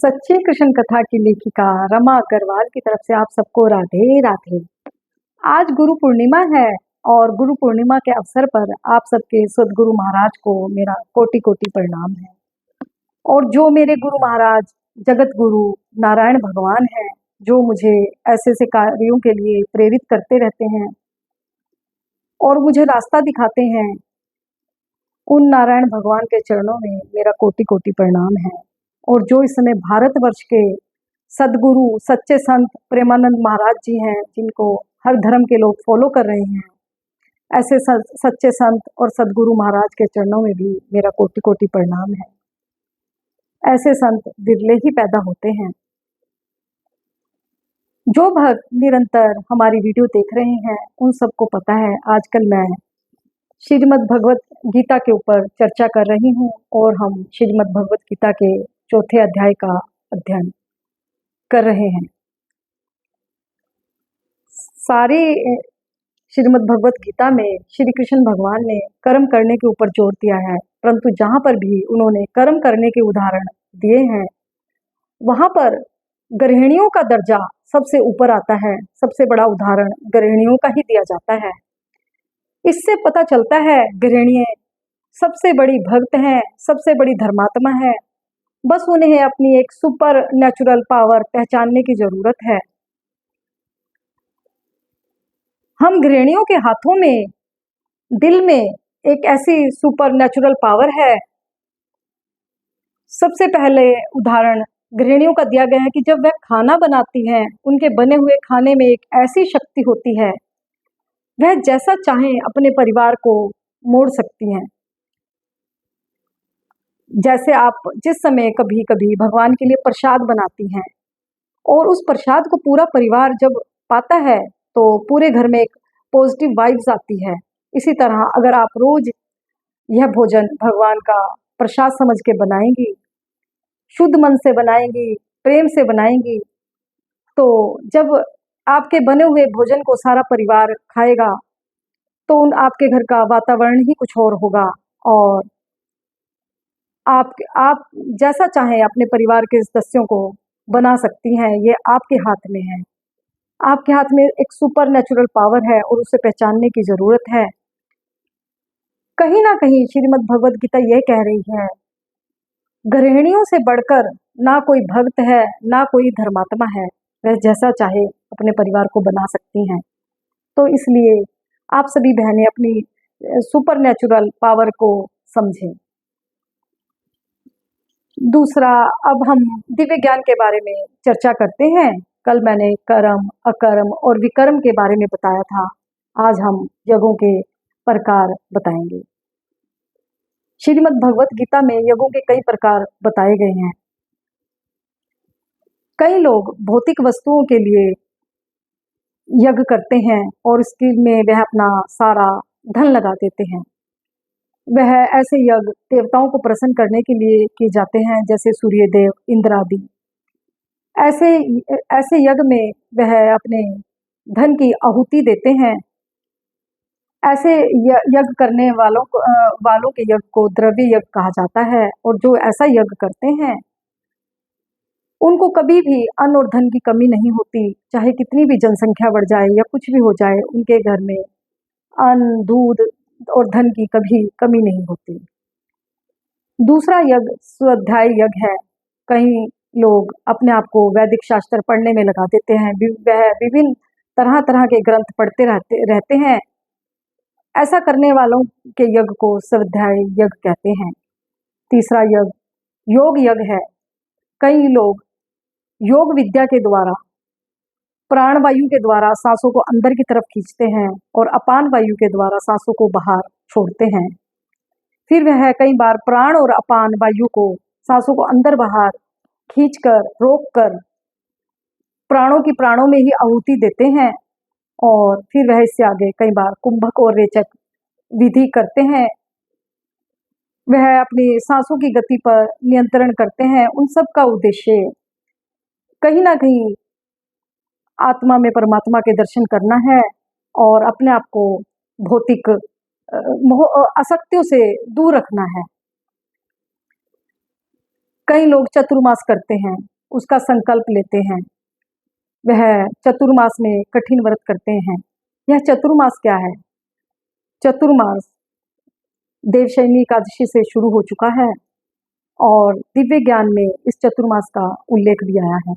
सच्ची कृष्ण कथा की लेखिका रमा अग्रवाल की तरफ से आप सबको राधे राधे। आज गुरु पूर्णिमा है और गुरु पूर्णिमा के अवसर पर आप सबके सदगुरु महाराज को मेरा कोटि कोटि प्रणाम है। और जो मेरे गुरु महाराज जगत गुरु नारायण भगवान हैं, जो मुझे ऐसे ऐसे कार्यों के लिए प्रेरित करते रहते हैं और मुझे रास्ता दिखाते हैं, उन नारायण भगवान के चरणों में मेरा कोटि कोटि प्रणाम है। और जो इस समय भारतवर्ष के सदगुरु सच्चे संत प्रेमानंद महाराज जी हैं, जिनको हर धर्म के लोग फॉलो कर रहे हैं, ऐसे सच्चे संत और सदगुरु महाराज के चरणों में भी मेरा कोटि कोटि प्रणाम है। ऐसे संत विरले ही पैदा होते हैं। जो भक्त निरंतर हमारी वीडियो देख रहे हैं, उन सबको पता है आजकल मैं श्रीमद् भगवत गीता के ऊपर चर्चा कर रही हूँ और हम श्रीमद् भगवत गीता के चौथे अध्याय का अध्ययन कर रहे हैं। सारे श्रीमद् भगवत गीता में श्री कृष्ण भगवान ने कर्म करने के ऊपर जोर दिया है, परंतु जहाँ पर भी उन्होंने कर्म करने के उदाहरण दिए हैं, वहाँ पर गृहिणियों का दर्जा सबसे ऊपर आता है। सबसे बड़ा उदाहरण गृहिणियों का ही दिया जाता है। इससे पता चलता है गृहिणी सबसे बड़ी भक्त हैं, सबसे बड़ी धर्मात्मा है। बस उन्हें अपनी एक सुपर नेचुरल पावर पहचानने की जरूरत है। हम गृहिणियों के हाथों में, दिल में एक ऐसी सुपर नेचुरल पावर है। सबसे पहले उदाहरण गृहिणियों का दिया गया है कि जब वह खाना बनाती हैं, उनके बने हुए खाने में एक ऐसी शक्ति होती है, वह जैसा चाहें अपने परिवार को मोड़ सकती हैं। जैसे आप जिस समय कभी कभी भगवान के लिए प्रसाद बनाती हैं और उस प्रसाद को पूरा परिवार जब पाता है तो पूरे घर में एक पॉजिटिव वाइब्स आती है। इसी तरह अगर आप रोज यह भोजन भगवान का प्रसाद समझ के बनाएंगी, शुद्ध मन से बनाएंगी, प्रेम से बनाएंगी, तो जब आपके बने हुए भोजन को सारा परिवार खाएगा तो उन आपके घर का वातावरण ही कुछ और होगा और आप जैसा चाहें अपने परिवार के सदस्यों को बना सकती हैं। ये आपके हाथ में है। आपके हाथ में एक सुपर नेचुरल पावर है और उसे पहचानने की जरूरत है। कहीं ना कहीं श्रीमद् भगवत गीता यह कह रही है, गृहिणियों से बढ़कर ना कोई भक्त है, ना कोई धर्मात्मा है। वह जैसा चाहे अपने परिवार को बना सकती हैं। तो इसलिए आप सभी बहनें अपनी सुपर नेचुरल पावर को समझें। दूसरा, अब हम दिव्य ज्ञान के बारे में चर्चा करते हैं। कल मैंने कर्म, अकर्म और विकर्म के बारे में बताया था। आज हम यज्ञों के प्रकार बताएंगे। श्रीमद् भगवत गीता में यज्ञों के कई प्रकार बताए गए हैं। कई लोग भौतिक वस्तुओं के लिए यज्ञ करते हैं और इसके में वह अपना सारा धन लगा देते हैं। वह ऐसे यज्ञ देवताओं को प्रसन्न करने के लिए किए जाते हैं, जैसे सूर्य देव, इंद्र आदि। ऐसे यज्ञ में वह अपने धन की आहुति देते हैं। ऐसे यज्ञ करने वालों के यज्ञ को द्रव्य यज्ञ कहा जाता है। और जो ऐसा यज्ञ करते हैं उनको कभी भी अन्न और धन की कमी नहीं होती। चाहे कितनी भी जनसंख्या बढ़ जाए या कुछ भी हो जाए, उनके घर में अन्न, दूध और धन की कभी कमी नहीं होती। दूसरा यज्ञ स्वाध्याय यज्ञ है। कई लोग अपने आप को वैदिक शास्त्र पढ़ने में लगा देते हैं। वह विभिन्न तरह तरह के ग्रंथ पढ़ते रहते हैं। ऐसा करने वालों के यज्ञ को स्वाध्याय यज्ञ कहते हैं। तीसरा यज्ञ योग यज्ञ है। कई लोग योग विद्या के द्वारा प्राण वायु के द्वारा सांसों को अंदर की तरफ खींचते हैं और अपान वायु के द्वारा सांसों को बाहर छोड़ते हैं। फिर वह कई बार प्राण और अपान वायु को सांसों को अंदर बाहर खींचकर रोककर प्राणों की प्राणों में ही आहुति देते हैं। और फिर वह इससे आगे कई बार कुंभक और रेचक विधि करते हैं। वह अपनी सांसों की गति पर नियंत्रण करते हैं। उन सब का उद्देश्य कहीं ना कहीं आत्मा में परमात्मा के दर्शन करना है और अपने आप को भौतिक आसक्तियों से दूर रखना है। कई लोग चतुर्मास करते हैं, उसका संकल्प लेते हैं, वह चतुर्मास में कठिन व्रत करते हैं। यह चतुर्मास क्या है? चतुर्मास देवशयनी एकादशी से शुरू हो चुका है और दिव्य ज्ञान में इस चतुर्मास का उल्लेख भी आया है।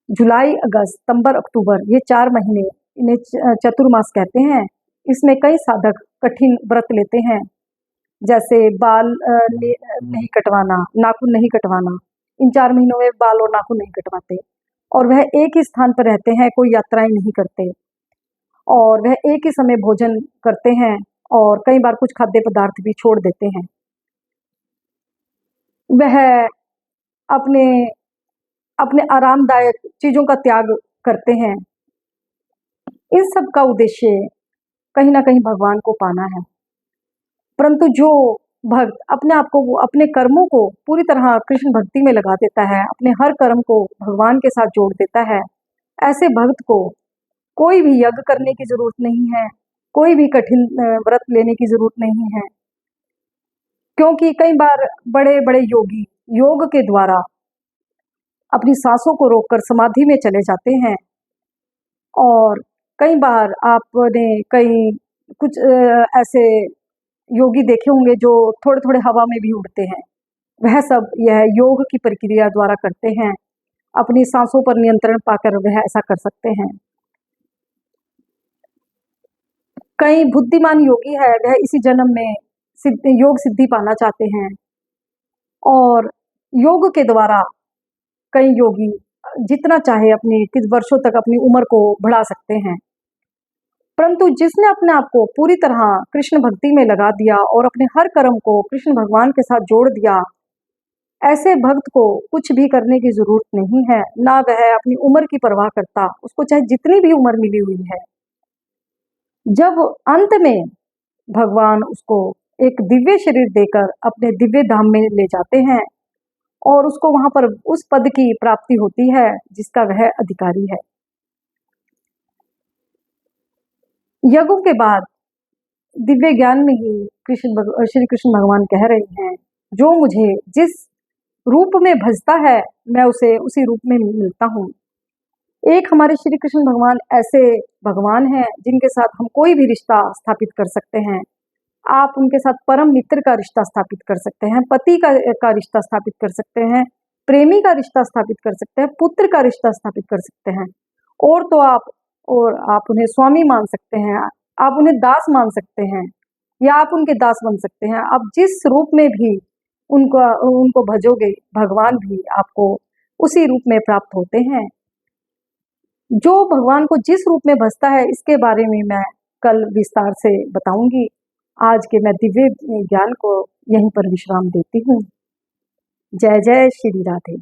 जुलाई, अगस्त, सितंबर, अक्टूबर, ये 4 महीने इन्हें चतुर्मास कहते हैं। इसमें कई साधक कठिन व्रत लेते हैं, जैसे बाल नहीं कटवाना, नाखून नहीं कटवाना। इन 4 महीनों में बाल और नाखून नहीं कटवाते और वह एक ही स्थान पर रहते हैं, कोई यात्राएं नहीं करते और वह एक ही समय भोजन करते हैं और कई बार कुछ खाद्य पदार्थ भी छोड़ देते हैं। वह अपने अपने आरामदायक चीज़ों का त्याग करते हैं। इन सब का उद्देश्य कहीं न कहीं भगवान को पाना है। परंतु जो भक्त अपने आप को, वो अपने कर्मों को पूरी तरह कृष्ण भक्ति में लगा देता है, अपने हर कर्म को भगवान के साथ जोड़ देता है, ऐसे भक्त को कोई भी यज्ञ करने की ज़रूरत नहीं है, कोई भी कठिन व्रत लेने की ज़रूरत नहीं है। क्योंकि कई बार बड़े-बड़े योगी योग के द्वारा अपनी सांसों को रोककर समाधि में चले जाते हैं और कई बार आपने कई कुछ ऐसे योगी देखे होंगे जो थोड़े-थोड़े हवा में भी उड़ते हैं। वह सब यह योग की प्रक्रिया द्वारा करते हैं। अपनी सांसों पर नियंत्रण पाकर वह ऐसा कर सकते हैं। कई बुद्धिमान योगी है, वह इसी जन्म में योग सिद्धि पाना चाहते हैं और योग के द्वारा कई योगी जितना चाहे अपनी किस वर्षों तक अपनी उम्र को बढ़ा सकते हैं। परंतु जिसने अपने आप को पूरी तरह कृष्ण भक्ति में लगा दिया और अपने हर कर्म को कृष्ण भगवान के साथ जोड़ दिया, ऐसे भक्त को कुछ भी करने की ज़रूरत नहीं है, ना वह अपनी उम्र की परवाह करता, उसको चाहे जितनी भी उम्र मिली हुई है। जब अंत में भगवान उसको एक दिव्य शरीर देकर अपने दिव्य धाम में ले जाते हैं और उसको वहाँ पर उस पद की प्राप्ति होती है जिसका वह अधिकारी है। यज्ञों के बाद दिव्य ज्ञान में ही श्री कृष्ण भगवान कह रहे हैं, जो मुझे जिस रूप में भजता है, मैं उसे उसी रूप में मिलता हूँ। एक हमारे श्री कृष्ण भगवान ऐसे भगवान हैं जिनके साथ हम कोई भी रिश्ता स्थापित कर सकते हैं। आप उनके साथ परम मित्र का रिश्ता स्थापित कर सकते हैं, पति का रिश्ता स्थापित कर सकते हैं, प्रेमी का रिश्ता स्थापित कर सकते हैं, पुत्र का रिश्ता स्थापित कर सकते हैं। और तो आप उन्हें स्वामी मान सकते हैं, आप उन्हें दास मान सकते हैं या आप उनके दास बन सकते हैं। आप जिस रूप में भी उनको भजोगे, भगवान भी आपको उसी रूप में प्राप्त होते हैं। जो भगवान को जिस रूप में भजता है, इसके बारे में मैं कल विस्तार से बताऊंगी। आज के मैं दिव्य ज्ञान को यहीं पर विश्राम देती हूँ। जय जय श्री राधे।